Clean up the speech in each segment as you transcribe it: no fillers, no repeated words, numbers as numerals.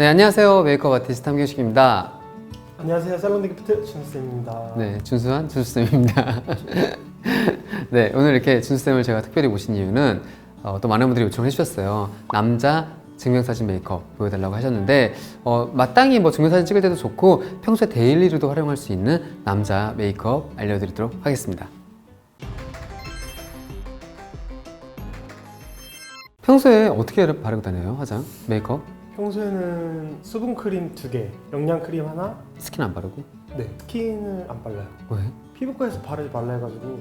네, 안녕하세요. 메이크업 아티스트 함경식입니다. 안녕하세요. 살론 기프트 준수쌤입니다. 네, 준수한 준수쌤입니다. 네, 오늘 이렇게 준수쌤을 제가 특별히 모신 이유는 또 많은 분들이 요청을 해주셨어요. 남자 증명사진 메이크업 보여달라고 하셨는데 마땅히 뭐 증명사진 찍을 때도 좋고 평소에 데일리로도 활용할 수 있는 남자 메이크업 알려드리도록 하겠습니다. 평소에 어떻게 바르고 다녀요? 화장, 메이크업? 평소에는 수분크림 2개, 영양크림 하나. 스킨 안 바르고? 네, 스킨을 안 발라요. 왜? 피부과에서 바르지 말라 해가지고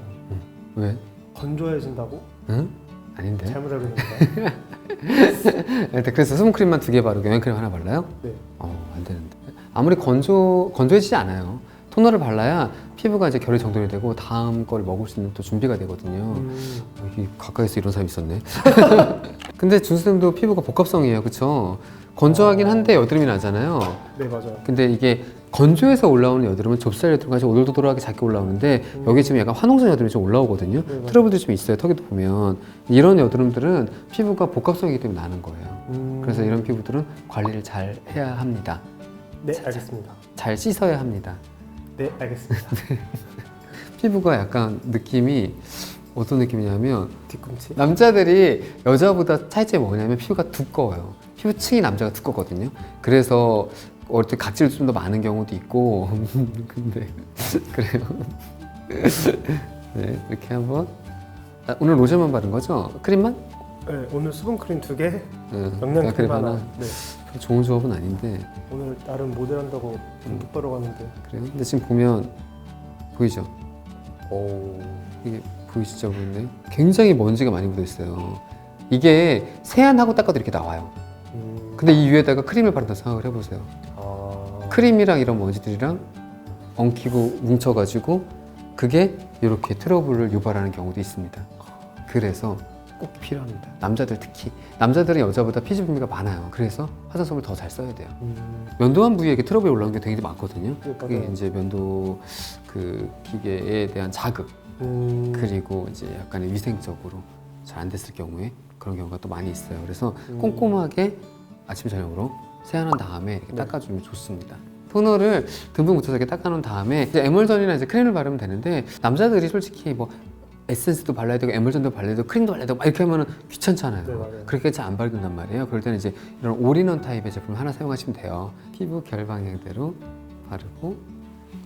왜? 건조해진다고? 응? 아닌데? 잘못 알고 있는가요? 일단 그래서 수분크림만 2개 바르고 영양크림 하나 발라요? 네. 안 되는데. 아무리 건조해지지 않아요. 토너를 발라야 피부가 이제 결이 정돈이 되고 다음 걸 먹을 수 있는 또 준비가 되거든요. 여기 가까이서 이런 사람이 있었네. 근데 준수쌤도 피부가 복합성이에요, 그쵸? 건조하긴 한데 여드름이 나잖아요. 네, 맞아요. 근데 이게 건조해서 올라오는 여드름은 좁쌀 여드름과 같이 오돌도돌하게 작게 올라오는데 여기 지금 약간 환웅성 여드름이 좀 올라오거든요. 네, 트러블도 좀 있어요, 턱에도 보면. 이런 여드름들은 피부가 복합성이기 때문에 나는 거예요. 그래서 이런 피부들은 관리를 잘 해야 합니다. 네, 알겠습니다. 잘 씻어야 합니다. 네, 알겠습니다. 피부가 약간 느낌이 어떤 느낌이냐면 뒤꿈치? 남자들이 여자보다 차이점이 뭐냐면 피부가 두꺼워요. 피부층이 남자가 두껍거든요. 그래서 어릴 때 각질도 좀 더 많은 경우도 있고 근데 그래요. 네, 이렇게 한번 오늘 로션만 바른 거죠? 크림만? 네, 오늘 수분크림 2개, 네, 영양크림 하나. 네. 좋은 조합은 아닌데 오늘 나름 모델한다고 못 바르고 왔는데. 그래요? 근데 지금 보면 보이죠? 이게 보이시죠, 보이네? 굉장히 먼지가 많이 묻어 있어요. 이게 세안하고 닦아도 이렇게 나와요. 근데 이 위에다가 크림을 바른다 생각을 해보세요. 크림이랑 이런 먼지들이랑 엉키고 뭉쳐가지고 그게 이렇게 트러블을 유발하는 경우도 있습니다. 그래서 꼭 필요합니다. 남자들 특히. 남자들은 여자보다 피지 분비가 많아요. 그래서 화장솜을 더 잘 써야 돼요. 면도한 부위에 이렇게 트러블이 올라오는 게 되게 많거든요. 네, 그게 맞아요. 이제 면도 그 기계에 대한 자극 그리고 이제 약간의 위생적으로 잘 안 됐을 경우에 그런 경우가 또 많이 있어요. 그래서 꼼꼼하게 아침 저녁으로 세안한 다음에 이렇게 닦아주면 좋습니다. 토너를 듬뿍 묻혀서 이렇게 닦아놓은 다음에 이제 에멀전이나 이제 크림을 바르면 되는데 남자들이 솔직히 뭐 에센스도 발라야 되고 에멀전도 발라야 되고 크림도 발라야 되고 막 이렇게 하면은 귀찮잖아요. 네, 맞아요. 그렇게 잘 안 바른단 말이에요. 그럴 때는 이제 이런 올인원 타입의 제품 하나 사용하시면 돼요. 피부 결 방향대로 바르고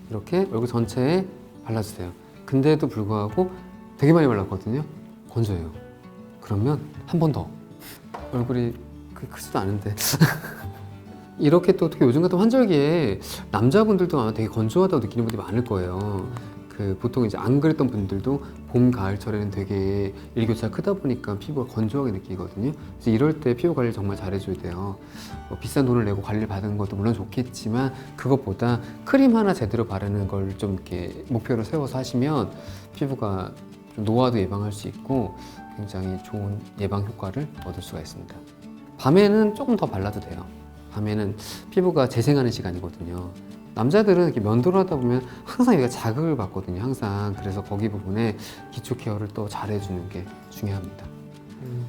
이렇게 얼굴 전체에 발라주세요. 근데도 불구하고 되게 많이 발랐거든요. 건조해요. 그러면 한 번 더. 얼굴이 크지도 않은데. 이렇게 또 어떻게 요즘 같은 환절기에 남자분들도 아마 되게 건조하다고 느끼는 분들이 많을 거예요. 보통 이제 안 그랬던 분들도 봄, 가을철에는 되게 일교차가 크다 보니까 피부가 건조하게 느끼거든요. 그래서 이럴 때 피부 관리를 정말 잘해줘야 돼요. 비싼 돈을 내고 관리를 받는 것도 물론 좋겠지만 그것보다 크림 하나 제대로 바르는 걸 좀 이렇게 목표로 세워서 하시면 피부가 좀 노화도 예방할 수 있고 굉장히 좋은 예방 효과를 얻을 수가 있습니다. 밤에는 조금 더 발라도 돼요. 밤에는 피부가 재생하는 시간이거든요. 남자들은 이렇게 면도를 하다 보면 항상 여기가 자극을 받거든요. 항상. 그래서 거기 부분에 기초 케어를 또 잘해주는 게 중요합니다.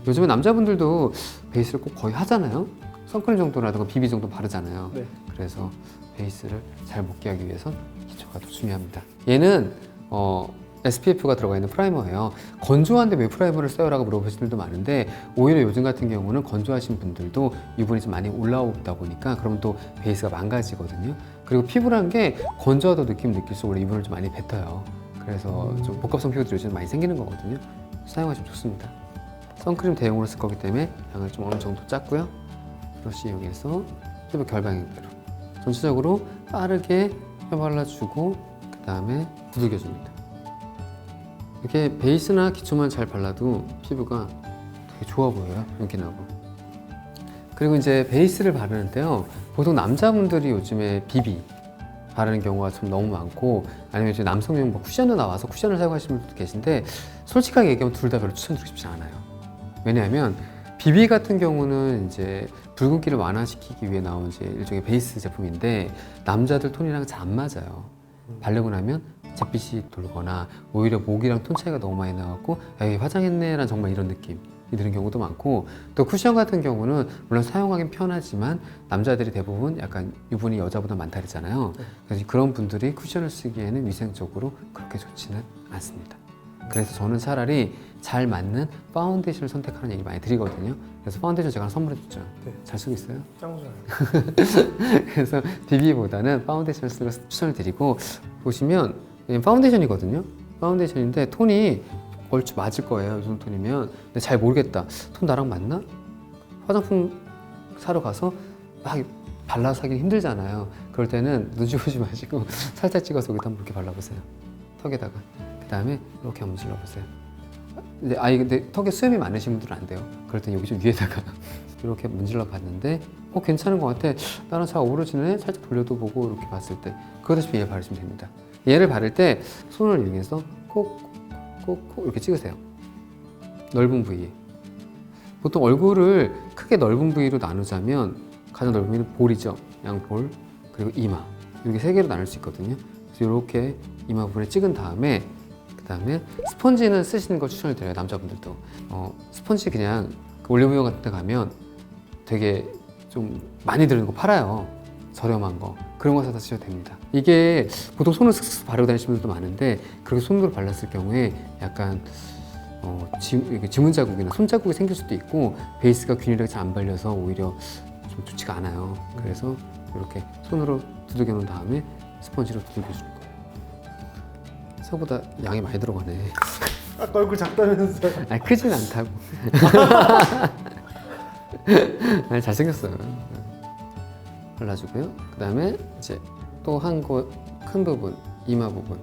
요즘에 남자분들도 베이스를 꼭 거의 하잖아요. 선크림 정도라든가 비비 정도 바르잖아요. 네. 그래서 베이스를 잘 먹게 하기 위해선 기초가 더 중요합니다. 얘는 SPF가 들어가 있는 프라이머예요. 건조한데 왜 프라이머를 써요? 라고 물어보시는 분들도 많은데 오히려 요즘 같은 경우는 건조하신 분들도 유분이 좀 많이 올라오다 보니까 그러면 또 베이스가 망가지거든요. 그리고 피부란 게 건조하다 느낄수록 원래 유분을 좀 많이 뱉어요. 그래서 좀 복합성 피부들이 요즘 많이 생기는 거거든요. 사용하시면 좋습니다. 선크림 대용으로 쓸 거기 때문에 양을 좀 어느 정도 짰고요. 브러쉬 이용해서 피부 결방향대로 전체적으로 빠르게 펴발라주고 그 다음에 두들겨줍니다. 이렇게 베이스나 기초만 잘 발라도 피부가 되게 좋아 보여요. 윤기나고. 그리고 이제 베이스를 바르는데요. 보통 남자분들이 요즘에 비비 바르는 경우가 좀 너무 많고 아니면 이제 남성용 뭐 쿠션도 나와서 쿠션을 사용하시는 분들도 계신데 솔직하게 얘기하면 둘 다 별로 추천드리고 싶지 않아요. 왜냐하면 비비 같은 경우는 이제 붉은기를 완화시키기 위해 나온 이제 일종의 베이스 제품인데 남자들 톤이랑 잘 안 맞아요. 바르고 나면 잿빛이 돌거나 오히려 목이랑 톤 차이가 너무 많이 나갖고 야, 이게 화장했네 라는 정말 이런 느낌. 드는 경우도 많고, 또 쿠션 같은 경우는 물론 사용하긴 편하지만 남자들이 대부분 약간 유분이 여자보다 많다 그랬잖아요. 그래서 그런 분들이 쿠션을 쓰기에는 위생적으로 그렇게 좋지는 않습니다. 그래서 저는 차라리 잘 맞는 파운데이션을 선택하는 얘기 많이 드리거든요. 그래서 파운데이션 제가 하나 선물해줬죠. 네. 잘 쓰고 있어요. 짱 좋아요. 그래서 BB보다는 파운데이션을 쓰는 걸 추천을 드리고, 보시면 파운데이션이거든요. 파운데이션인데 톤이 얼추 맞을 거예요. 이 정도 톤이면. 근데 잘 모르겠다. 톤 나랑 맞나? 화장품 사러 가서 막 발라서 하기 힘들잖아요. 그럴 때는 눈치 보지 마시고 살짝 찍어서 여기다 한번 이렇게 발라보세요. 턱에다가. 그 다음에 이렇게 한번 질러보세요. 근데 턱에 수염이 많으신 분들은 안 돼요. 그럴 땐 여기 좀 위에다가 이렇게 문질러 봤는데 괜찮은 것 같아. 나는 잘 어우러지네. 살짝 돌려도 보고 이렇게 봤을 때 그거 다시 얘를 바르시면 됩니다. 얘를 바를 때 손을 이용해서 콕콕콕 이렇게 찍으세요. 넓은 부위에. 보통 얼굴을 크게 넓은 부위로 나누자면 가장 넓은 부위는 볼이죠. 양볼, 그리고 이마. 이렇게 세 개로 나눌 수 있거든요. 그래서 이렇게 이마 부분에 찍은 다음에 그다음에 스펀지는 쓰시는 걸 추천을 드려요. 남자분들도. 스펀지 그냥 올리브영 같은 데 가면 되게 좀 많이 들어있는 거 팔아요. 저렴한 거. 그런 거 사다 쓰셔도 됩니다. 이게 보통 손을 슥슥 바르고 다니시는 분들도 많은데 그렇게 손으로 발랐을 경우에 약간 지문 자국이나 손 자국이 생길 수도 있고 베이스가 균일하게 잘 안 발려서 오히려 좀 좋지가 않아요. 그래서 이렇게 손으로 두들겨 놓은 다음에 스펀지로 두들겨 주는 거예요. 생각보다 양이 많이 들어가네. 아까 얼굴 작다면서요. 아니, 크진 않다고. 아니, 잘생겼어요. 발라주고요. 그 다음에 이제 또 한 곳 큰 부분, 이마 부분.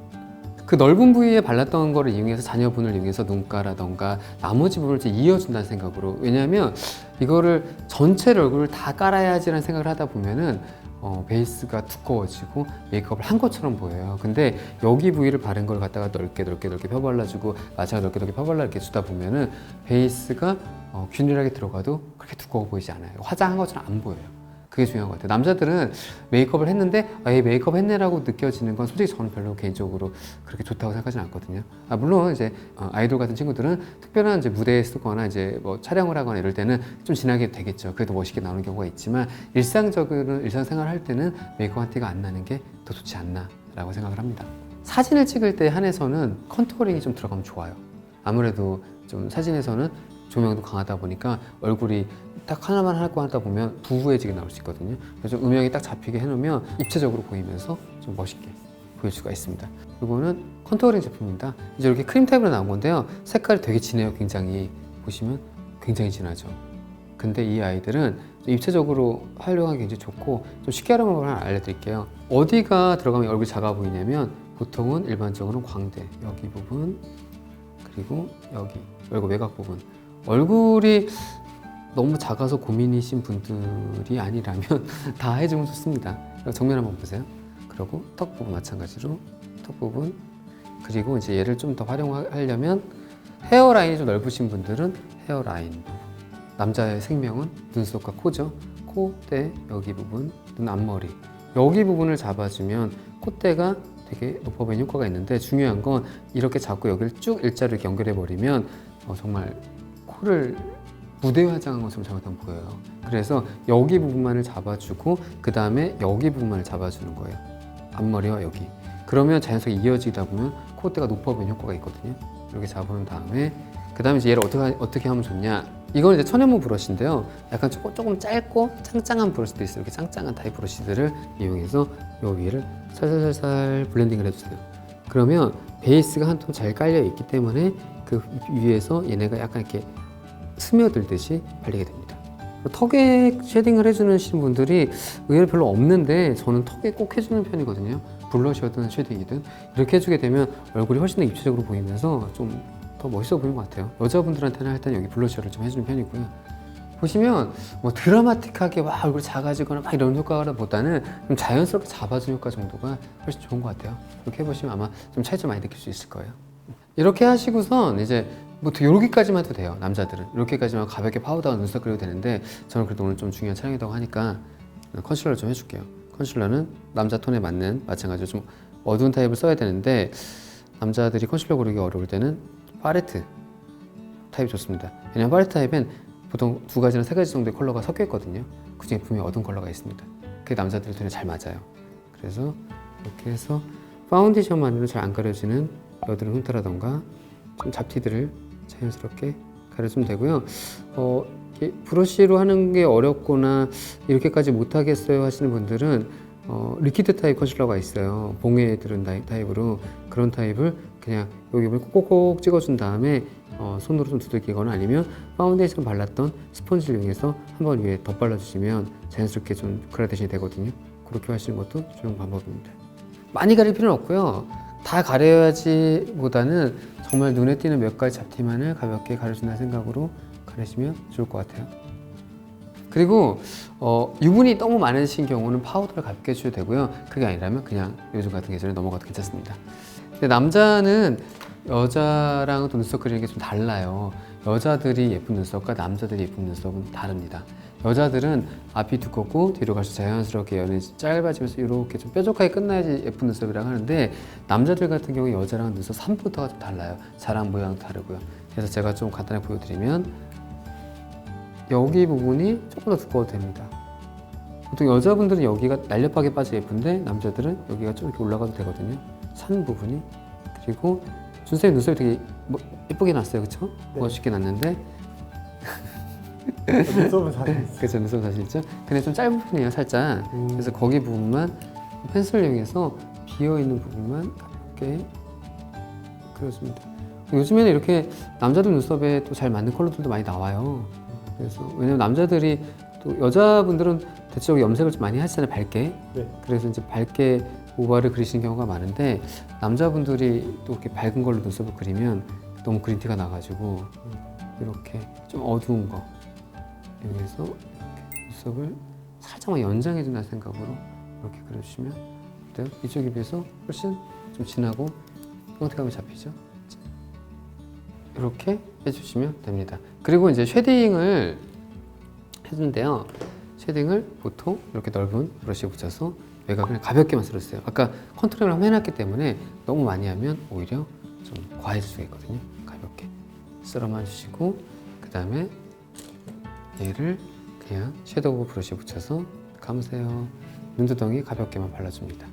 그 넓은 부위에 발랐던 거를 이용해서 잔여분을 이용해서 눈가라던가 나머지 부분을 이제 이어준다는 생각으로. 왜냐하면 이거를 전체를 얼굴을 다 깔아야지라는 생각을 하다 보면은 베이스가 두꺼워지고 메이크업을 한 것처럼 보여요. 근데 여기 부위를 바른 걸 갖다가 넓게 펴발라주고 마찬가지로 넓게 펴발라 이렇게 주다 보면은 베이스가 균일하게 들어가도 그렇게 두꺼워 보이지 않아요. 화장한 것처럼 안 보여요. 그게 중요한 것 같아요. 남자들은 메이크업을 했는데 얘 메이크업 했네라고 느껴지는 건 솔직히 저는 별로 개인적으로 그렇게 좋다고 생각하지는 않거든요. 물론 이제 아이돌 같은 친구들은 특별한 이제 무대에 쓰거나 이제 뭐 촬영을 하거나 이럴 때는 좀 진하게 되겠죠. 그래도 멋있게 나오는 경우가 있지만 일상생활 할 때는 메이크업 티가 안 나는 게 더 좋지 않나라고 생각을 합니다. 사진을 찍을 때 한해서는 컨투어링이 좀 들어가면 좋아요. 아무래도 좀 사진에서는 조명도 강하다 보니까 얼굴이 딱 하나만 하고 하다 보면 부부해지게 나올 수 있거든요. 그래서 좀 음영이 딱 잡히게 해놓으면 입체적으로 보이면서 좀 멋있게 보일 수가 있습니다. 이거는 컨투어링 제품입니다. 이제 이렇게 크림 타입으로 나온 건데요. 색깔이 되게 진해요. 굉장히 보시면 굉장히 진하죠. 근데 이 아이들은 입체적으로 활용하기 굉장히 좋고 좀 쉽게 하는 방법을 하나 알려드릴게요. 어디가 들어가면 얼굴이 작아 보이냐면 보통은 일반적으로는 광대 여기 부분 그리고 여기 얼굴 외곽 부분. 얼굴이 너무 작아서 고민이신 분들이 아니라면 다 해주면 좋습니다. 정면 한번 보세요. 그리고 턱 부분 마찬가지로 턱 부분 그리고 이제 얘를 좀 더 활용하려면 헤어라인이 좀 넓으신 분들은 헤어라인 부분. 남자의 생명은 눈썹과 코죠. 콧대 여기 부분, 눈 앞머리 여기 부분을 잡아주면 콧대가 되게 높아 보이는 효과가 있는데 중요한 건 이렇게 잡고 여기를 쭉 일자로 이렇게 연결해 버리면 정말 코를 무대 화장한 것처럼 잘못하면 보여요. 그래서 여기 부분만을 잡아주고 그 다음에 여기 부분만을 잡아주는 거예요. 앞머리와 여기. 그러면 자연스럽게 이어지다 보면 콧대가 높아 보이는 효과가 있거든요. 이렇게 잡아놓은 다음에 그 다음에 이제 얘를 어떻게 하면 좋냐. 이건 이제 천연모 브러쉬인데요. 약간 조금 짧고 짱짱한 브러쉬도 있어요. 이렇게 짱짱한 타입 브러쉬들을 이용해서 요 위를 살살살살 블렌딩을 해주세요. 그러면 베이스가 한 톤 잘 깔려 있기 때문에 그 위에서 얘네가 약간 이렇게 스며들듯이 발리게 됩니다. 턱에 쉐딩을 해주는 분들이 의외로 별로 없는데 저는 턱에 꼭 해주는 편이거든요. 블러셔든 쉐딩이든 이렇게 해주게 되면 얼굴이 훨씬 더 입체적으로 보이면서 좀 더 멋있어 보이는 것 같아요. 여자분들한테는 할 때는 여기 블러셔를 좀 해주는 편이고요. 보시면 뭐 드라마틱하게 와 얼굴이 작아지거나 막 이런 효과보다는 좀 자연스럽게 잡아주는 효과 정도가 훨씬 좋은 것 같아요. 이렇게 해보시면 아마 좀 차이 좀 많이 느낄 수 있을 거예요. 이렇게 하시고선 이제 뭐 여기까지만 해도 돼요. 남자들은 이렇게까지만 가볍게 파우더와 눈썹 그려도 되는데 저는 그래도 오늘 좀 중요한 촬영이라고 하니까 컨실러를 좀 해줄게요. 컨실러는 남자 톤에 맞는 마찬가지로 좀 어두운 타입을 써야 되는데 남자들이 컨실러 고르기 어려울 때는 팔레트 타입이 좋습니다. 왜냐면 팔레트 타입엔 보통 2가지나 3가지 정도의 컬러가 섞여 있거든요. 그 중에 분명히 어두운 컬러가 있습니다. 그게 남자들 눈에 잘 맞아요. 그래서 이렇게 해서 파운데이션만으로 잘 안 가려지는 여드름 흉터라던가 좀 잡티들을 자연스럽게 가려주면 되고요. 이렇게 브러쉬로 하는 게 어렵거나 이렇게까지 못하겠어요 하시는 분들은 리퀴드 타입 컨실러가 있어요. 봉에 들은 타입으로 그런 타입을 그냥 여기 보면 꼭꼭 찍어준 다음에 손으로 좀 두들기거나 아니면 파운데이션 발랐던 스펀지를 이용해서 한번 위에 덧발라주시면 자연스럽게 좀 그라데이션이 되거든요. 그렇게 하시는 것도 좋은 방법입니다. 많이 가릴 필요는 없고요. 다 가려야지 보다는 정말 눈에 띄는 몇 가지 잡티만을 가볍게 가려준다는 생각으로 가르시면 좋을 것 같아요. 그리고 유분이 너무 많으신 경우는 파우더를 가볍게 해주셔도 되고요. 그게 아니라면 그냥 요즘 같은 계절에 넘어가도 괜찮습니다. 근데 남자는 여자랑 또 눈썹 그리는 게 좀 달라요. 여자들이 예쁜 눈썹과 남자들이 예쁜 눈썹은 다릅니다. 여자들은 앞이 두껍고 뒤로 갈수록 자연스럽게 연이 짧아지면서 이렇게 좀 뾰족하게 끝나야지 예쁜 눈썹이라고 하는데 남자들 같은 경우에 여자랑 눈썹 산부터가 좀 달라요. 자랑 모양도 다르고요. 그래서 제가 좀 간단하게 보여드리면 여기 부분이 조금 더 두꺼워도 됩니다. 보통 여자분들은 여기가 날렵하게 빠져 예쁜데 남자들은 여기가 좀 이렇게 올라가도 되거든요. 산 부분이. 그리고 준쌤 눈썹이 되게 예쁘게 났어요, 그렇죠? 네. 멋있게 났는데 눈썹은 사실 있어요. 그렇죠, 눈썹 사실 있죠. 근데 좀 짧은 편이에요, 살짝. 그래서 거기 부분만 펜슬을 이용해서 비어 있는 부분만 가볍게 그려줍니다. 요즘에는 이렇게 남자들 눈썹에 또 잘 맞는 컬러들도 많이 나와요. 그래서 왜냐면 남자들이 또 여자분들은 대체적으로 염색을 좀 많이 하시잖아요, 밝게. 네. 그래서 이제 밝게 모발을 그리시는 경우가 많은데 남자분들이 또 이렇게 밝은 걸로 눈썹을 그리면 너무 그린티가 나가지고 이렇게 좀 어두운 거 여기서 이렇게 눈썹을 살짝만 연장해준다는 생각으로 이렇게 그려주시면 어때요? 이쪽에 비해서 훨씬 좀 진하고 형태감이 잡히죠? 이렇게 해주시면 됩니다. 그리고 이제 쉐딩을 해주는데요. 쉐딩을 보통 이렇게 넓은 브러쉬에 붙여서 외곽을 가볍게만 쓸어주세요. 아까 컨투링을 한번 해놨기 때문에 너무 많이 하면 오히려 좀 과해질 수가 있거든요. 가볍게 쓸어만 주시고 그 다음에 얘를 그냥 섀도우 브러쉬에 붙여서 감으세요. 눈두덩이 가볍게만 발라줍니다.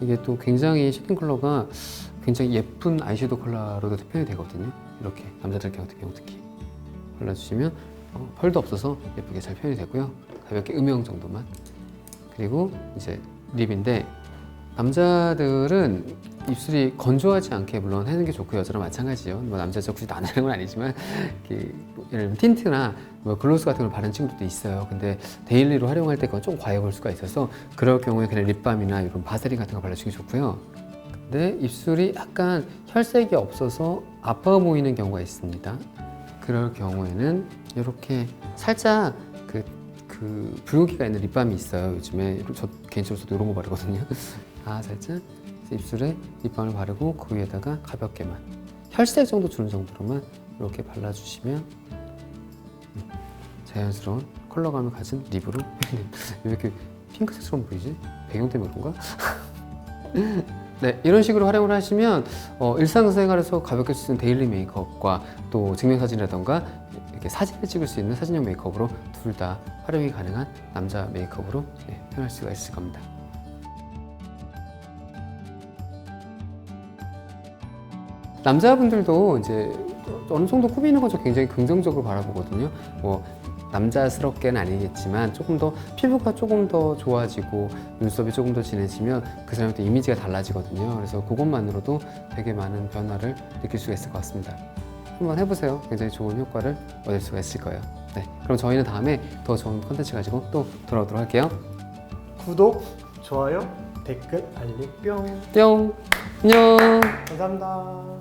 이게 또 굉장히 쉐딩 컬러가 굉장히 예쁜 아이섀도우 컬러로도 표현이 되거든요. 이렇게 남자들 같은 경우 특히 발라주시면 펄도 없어서 예쁘게 잘 표현이 되고요. 가볍게 음영 정도만. 그리고 이제 립인데 남자들은 입술이 건조하지 않게 물론 하는 게 좋고 여자랑 마찬가지죠. 뭐 남자죠 굳이 안 하는 건 아니지만 이렇게 뭐 예를 들면 틴트나 뭐 글로스 같은 걸 바르는 친구들도 있어요. 근데 데일리로 활용할 때 그건 좀 과해 보일 수가 있어서 그럴 경우에 그냥 립밤이나 이런 바세린 같은 거 발라주는 게 좋고요. 근데 입술이 약간 혈색이 없어서 아파 보이는 경우가 있습니다. 그럴 경우에는 이렇게 살짝 그 붉은기가 있는 립밤이 있어요. 요즘에 저 개인적으로 저도 이런 거 바르거든요. 살짝 입술에 립밤을 바르고 그 위에다가 가볍게만 혈색 정도 주는 정도로만 이렇게 발라주시면 자연스러운 컬러감을 가진 립으로 왜 이렇게 핑크색처럼 보이지? 배경 때문에 그런가? 네, 이런 식으로 활용을 하시면 일상생활에서 가볍게 쓸 수 있는 데일리 메이크업과 또 증명사진이라던가 이렇게 사진을 찍을 수 있는 사진용 메이크업으로 둘 다 활용이 가능한 남자 메이크업으로 표현할 수가 있을 겁니다. 남자분들도 이제 어느 정도 꾸미는 건 저 굉장히 긍정적으로 바라보거든요. 뭐 남자스럽게는 아니겠지만 조금 더 피부가 조금 더 좋아지고 눈썹이 조금 더 진해지면 그 사람의 또 이미지가 달라지거든요. 그래서 그것만으로도 되게 많은 변화를 느낄 수가 있을 것 같습니다. 한번 해보세요. 굉장히 좋은 효과를 얻을 수가 있을 거예요. 네, 그럼 저희는 다음에 더 좋은 컨텐츠 가지고 또 돌아오도록 할게요. 구독, 좋아요, 댓글, 알림 뿅. 뿅! 안녕! 감사합니다.